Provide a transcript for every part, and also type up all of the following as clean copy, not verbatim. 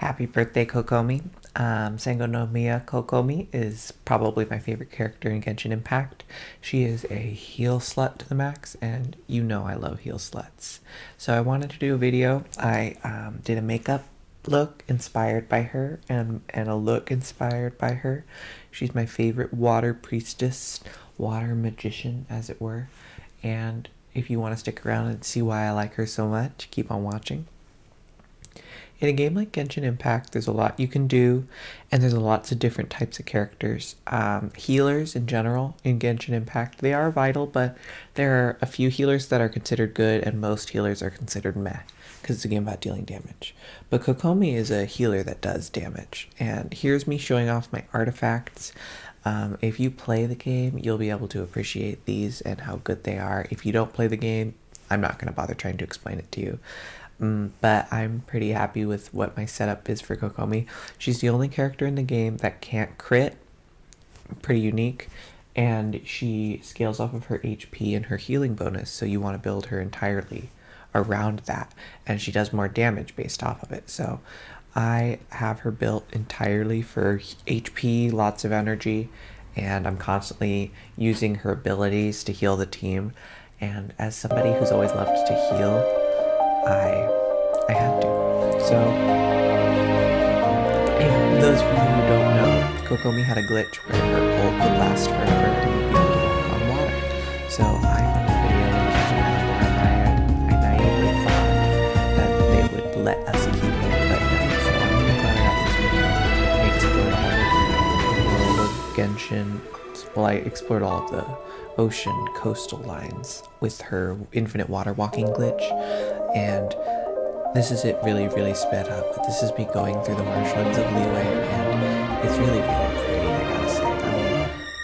Happy birthday, Kokomi. Sango no Miya Kokomi is probably my favorite character in Genshin Impact. She is a heal slut to the max, and you know I love heal sluts. So I wanted to do a video. I did a makeup look inspired by her and a look inspired by her. She's my favorite water priestess, water magician, as it were. And if you want to stick around and see why I like her so much, keep on watching. In a game like Genshin Impact, there's a lot you can do, and there's lots of different types of characters. Healers in general in Genshin Impact, they are vital, but there are a few healers that are considered good, and most healers are considered meh, because it's a game about dealing damage. But Kokomi is a healer that does damage, and here's me showing off my artifacts. If you play the game, you'll be able to appreciate these and how good they are. If you don't play the game, I'm not going to bother trying to explain it to you. But I'm pretty happy with what my setup is for Kokomi. She's the only character in the game that can't crit. Pretty unique. And she scales off of her HP and her healing bonus, so you want to build her entirely around that. And she does more damage based off of it. So I have her built entirely for HP, lots of energy, and I'm constantly using her abilities to heal the team. And as somebody who's always loved to heal, I had to. So, if those of you who don't know, Kokomi had a glitch where her ult would last forever and would be able to walk on water. So I made a video and I naively thought that they would let us keep it, but no. So I'm really glad I got this video. I explored all of the world of Genshin. Well, I explored all of the ocean coastal lines with her infinite water walking glitch, and this is it really sped up, but this is me going through the marshlands of Leeway, and it's really pretty, I gotta say.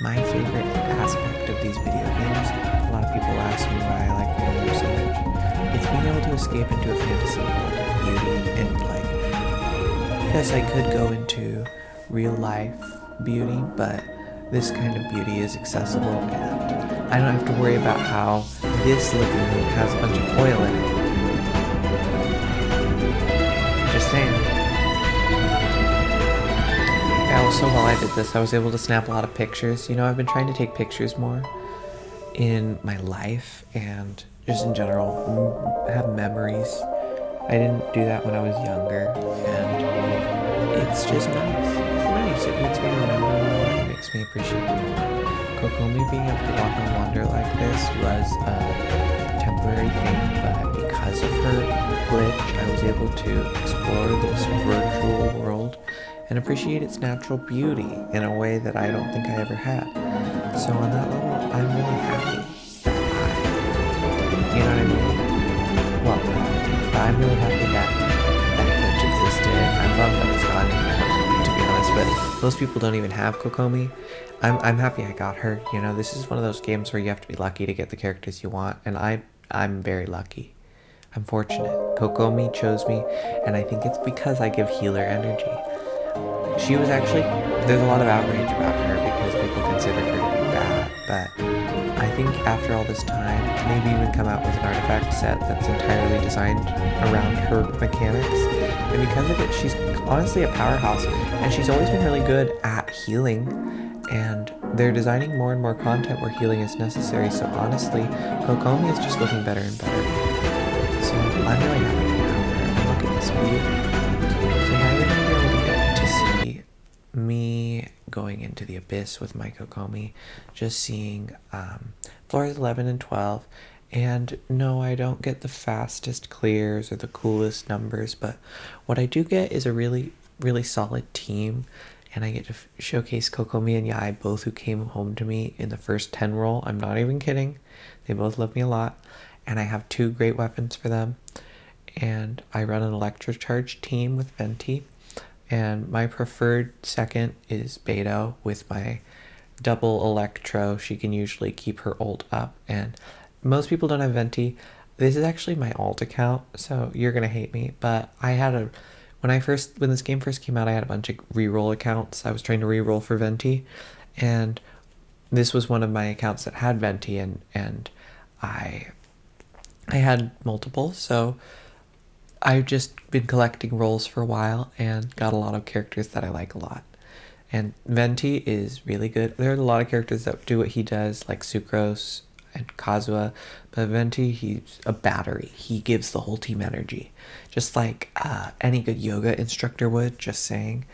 My favorite aspect of these video games, a lot of people ask me why I like video games so much, it's being able to escape into a fantasy world of beauty, and yes, I could go into real life beauty, but this kind of beauty is accessible, and I don't have to worry about how this lagoon has a bunch of oil in it. Just saying. Yeah, also while I did this, I was able to snap a lot of pictures. You know, I've been trying to take pictures more in my life and just in general, have memories. I didn't do that when I was younger, and it's just nice. It's nice. It makes me remember more. It makes me appreciate it. Kokomi being able to walk on water like this was a temporary thing, but because of her glitch, I was able to explore this virtual world and appreciate its natural beauty in a way that I don't think I ever had. So on that level, I'm really happy that you know what I mean? Well, I'm really happy that glitch existed. I love that it's gone, to be honest, but most people don't even have Kokomi. I'm happy I got her. You know, this is one of those games where you have to be lucky to get the characters you want, and I'm very lucky. I'm fortunate. Kokomi chose me, and I think it's because I give healer energy. She was actually, there's a lot of outrage about her because people consider her to be bad, but I think after all this time, maybe even come out with an artifact set that's entirely designed around her mechanics. And because of it, she's honestly a powerhouse, and she's always been really good at healing, and they're designing more and more content where healing is necessary, so honestly, Kokomi is just looking better and better. So I'm really happy to have her, and look at this view. So now you're going to be able to get to see me going into the abyss with my Kokomi, just seeing floors 11 and 12, and no, I don't get the fastest clears or the coolest numbers, but what I do get is a really solid team, and I get to showcase Kokomi and Yai, both who came home to me in the first 10 roll. I'm not even kidding. They both love me a lot, and I have 2 great weapons for them, and I run an electrocharge team with Venti, and my preferred second is Beto with my double electro. She can usually keep her ult up, and most people don't have Venti. This is actually my alt account, so you're gonna hate me, but I had when this game first came out, I had a bunch of reroll accounts. I was trying to reroll for Venti, and this was one of my accounts that had Venti, and I had multiple, so I've just been collecting roles for a while and got a lot of characters that I like a lot. And Venti is really good. There are a lot of characters that do what he does, like Sucrose and Kazuha, but Venti, he's a battery. He gives the whole team energy, just like any good yoga instructor would, just saying.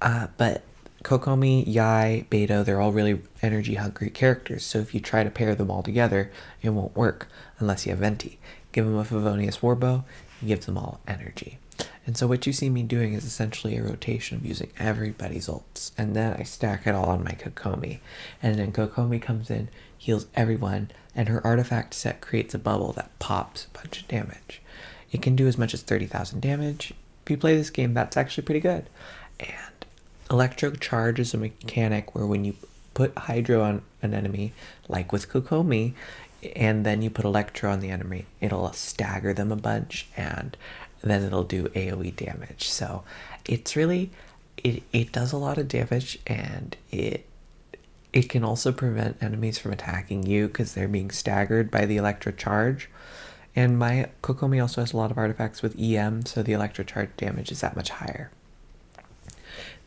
But Kokomi, Yai, Beto, they're all really energy hungry characters, so if you try to pair them all together, it won't work unless you have Venti. Give them a Favonius Warbow, he gives them all energy. And so what you see me doing is essentially a rotation of using everybody's ults, and then I stack it all on my Kokomi. And then Kokomi comes in, heals everyone, and her artifact set creates a bubble that pops a bunch of damage. It can do as much as 30,000 damage. If you play this game, that's actually pretty good. And Electro Charge is a mechanic where when you put Hydro on an enemy, like with Kokomi, and then you put Electro on the enemy, it'll stagger them a bunch, and then it'll do AoE damage. So it's really, it does a lot of damage, and it can also prevent enemies from attacking you because they're being staggered by the Electro Charge. And my Kokomi also has a lot of artifacts with EM, so the Electro Charge damage is that much higher.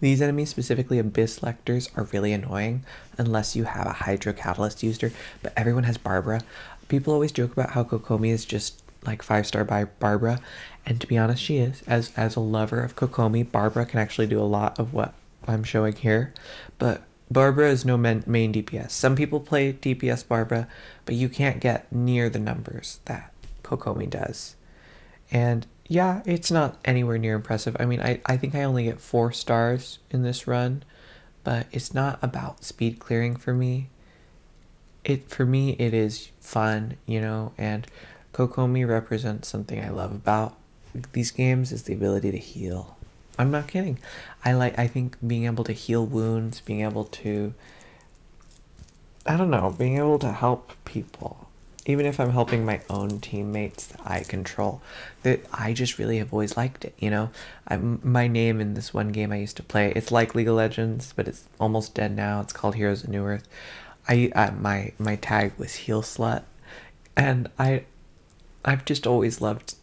These enemies, specifically Abyss Lectors, are really annoying unless you have a Hydro Catalyst user, but everyone has Barbara. People always joke about how Kokomi is just like 5-star by Barbara, and to be honest, she is. As a lover of Kokomi, Barbara can actually do a lot of what I'm showing here, but Barbara is no main DPS. Some people play DPS Barbara, but you can't get near the numbers that Kokomi does. And yeah, it's not anywhere near impressive. I mean, I think I only get 4 stars in this run, but it's not about speed clearing for me. For me, it is fun, you know, and Kokomi represents something I love about these games is the ability to heal. I'm not kidding. I think being able to heal wounds, being able to, I don't know, being able to help people, even if I'm helping my own teammates that I control, that I just really have always liked it, you know? My name in this one game I used to play, it's like League of Legends, but it's almost dead now. It's called Heroes of New Earth. My tag was Heal Slut, and I've just always loved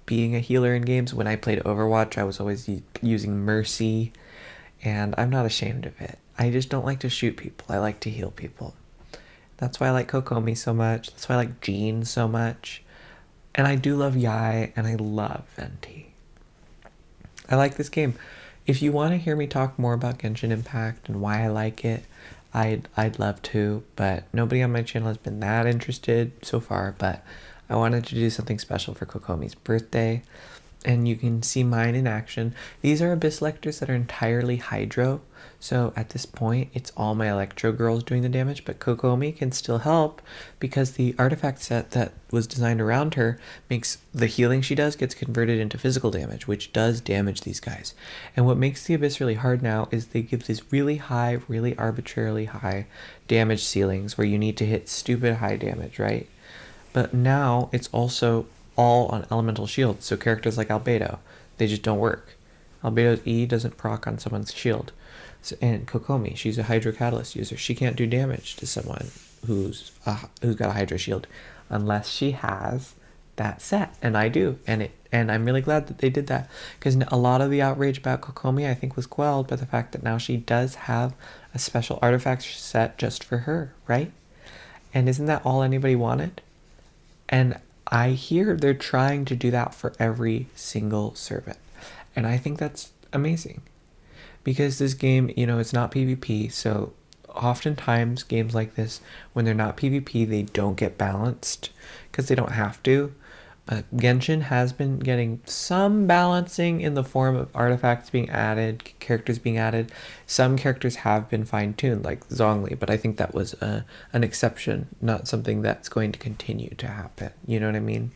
being a healer in games. When I played Overwatch, I was always using Mercy, and I'm not ashamed of it. I just don't like to shoot people. I like to heal people. That's why I like Kokomi so much. That's why I like Jean so much. And I do love Yai, and I love Venti. I like this game. If you want to hear me talk more about Genshin Impact and why I like it, I'd love to, but nobody on my channel has been that interested so far, but I wanted to do something special for Kokomi's birthday, and you can see mine in action. These are Abyss Lectors that are entirely Hydro, so at this point it's all my Electro girls doing the damage, but Kokomi can still help because the artifact set that was designed around her makes the healing she does gets converted into physical damage, which does damage these guys. And what makes the Abyss really hard now is they give these really high, really arbitrarily high damage ceilings where you need to hit stupid high damage, right? But now it's also all on elemental shields, so characters like Albedo, they just don't work. Albedo's E doesn't proc on someone's shield. So, and Kokomi, she's a Hydro Catalyst user. She can't do damage to someone who's got a Hydro shield unless she has that set, and I do. And I'm really glad that they did that, because a lot of the outrage about Kokomi, I think, was quelled by the fact that now she does have a special artifact set just for her, right? And isn't that all anybody wanted? And I hear they're trying to do that for every single servant. And I think that's amazing. Because this game, you know, it's not PvP, so oftentimes games like this, when they're not PvP, they don't get balanced because they don't have to. Genshin has been getting some balancing in the form of artifacts being added, characters being added. Some characters have been fine-tuned, like Zhongli, but I think that was an exception, not something that's going to continue to happen. You know what I mean?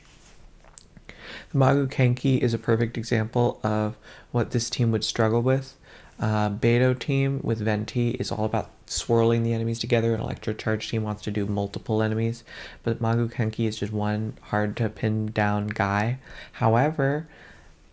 The Magu Kenki is a perfect example of what this team would struggle with. Beto team with Venti is all about swirling the enemies together. An Electro Charge team wants to do multiple enemies, but Magu Kenki is just one hard to pin down guy. However,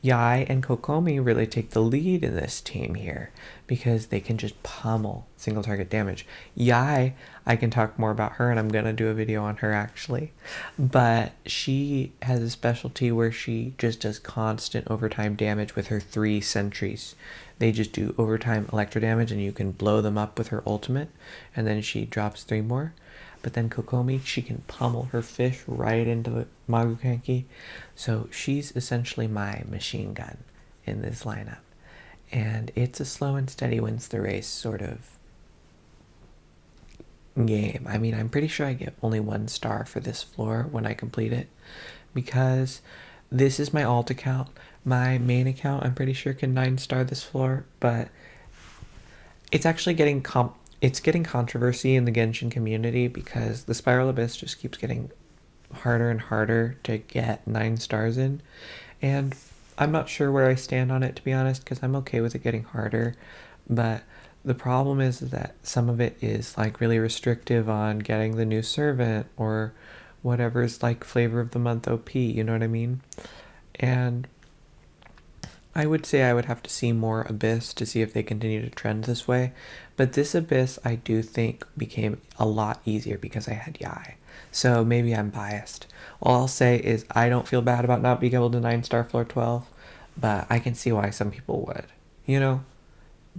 Yai and Kokomi really take the lead in this team here because they can just pummel single target damage. Yai, I can talk more about her, and I'm gonna do a video on her actually, but she has a specialty where she just does constant overtime damage with her 3 sentries. They just do overtime electro damage, and you can blow them up with her ultimate, and then she drops 3 more. But then Kokomi, she can pummel her fish right into the Magukanki. So she's essentially my machine gun in this lineup. And it's a slow and steady wins the race sort of game. I mean, I'm pretty sure I get only 1 star for this floor when I complete it, because this is my alt account. My main account, I'm pretty sure, can 9-star this floor, but it's actually getting controversy in the Genshin community because the Spiral Abyss just keeps getting harder and harder to get 9 stars in, and I'm not sure where I stand on it, to be honest, because I'm okay with it getting harder, but the problem is that some of it is like really restrictive on getting the new servant or whatever's like flavor of the month OP, you know what I mean? And I would say I would have to see more Abyss to see if they continue to trend this way, but this Abyss I do think became a lot easier because I had Yai. So maybe I'm biased. All I'll say is I don't feel bad about not being able to 9-star floor 12, but I can see why some people would, you know?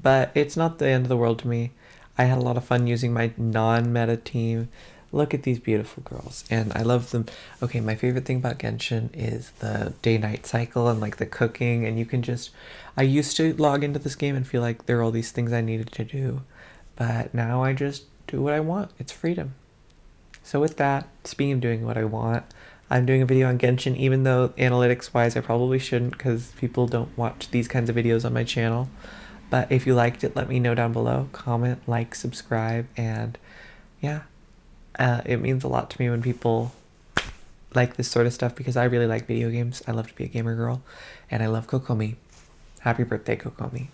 But it's not the end of the world to me. I had a lot of fun using my non-meta team. Look at these beautiful girls, and I love them. Okay, my favorite thing about Genshin is the day-night cycle and like the cooking, and you can just... I used to log into this game and feel like there were all these things I needed to do, but now I just do what I want. It's freedom. So with that, speaking of doing what I want, I'm doing a video on Genshin, even though analytics-wise I probably shouldn't because people don't watch these kinds of videos on my channel. But if you liked it, let me know down below. Comment, like, subscribe, and yeah. It means a lot to me when people like this sort of stuff because I really like video games. I love to be a gamer girl, and I love Kokomi. Happy birthday, Kokomi.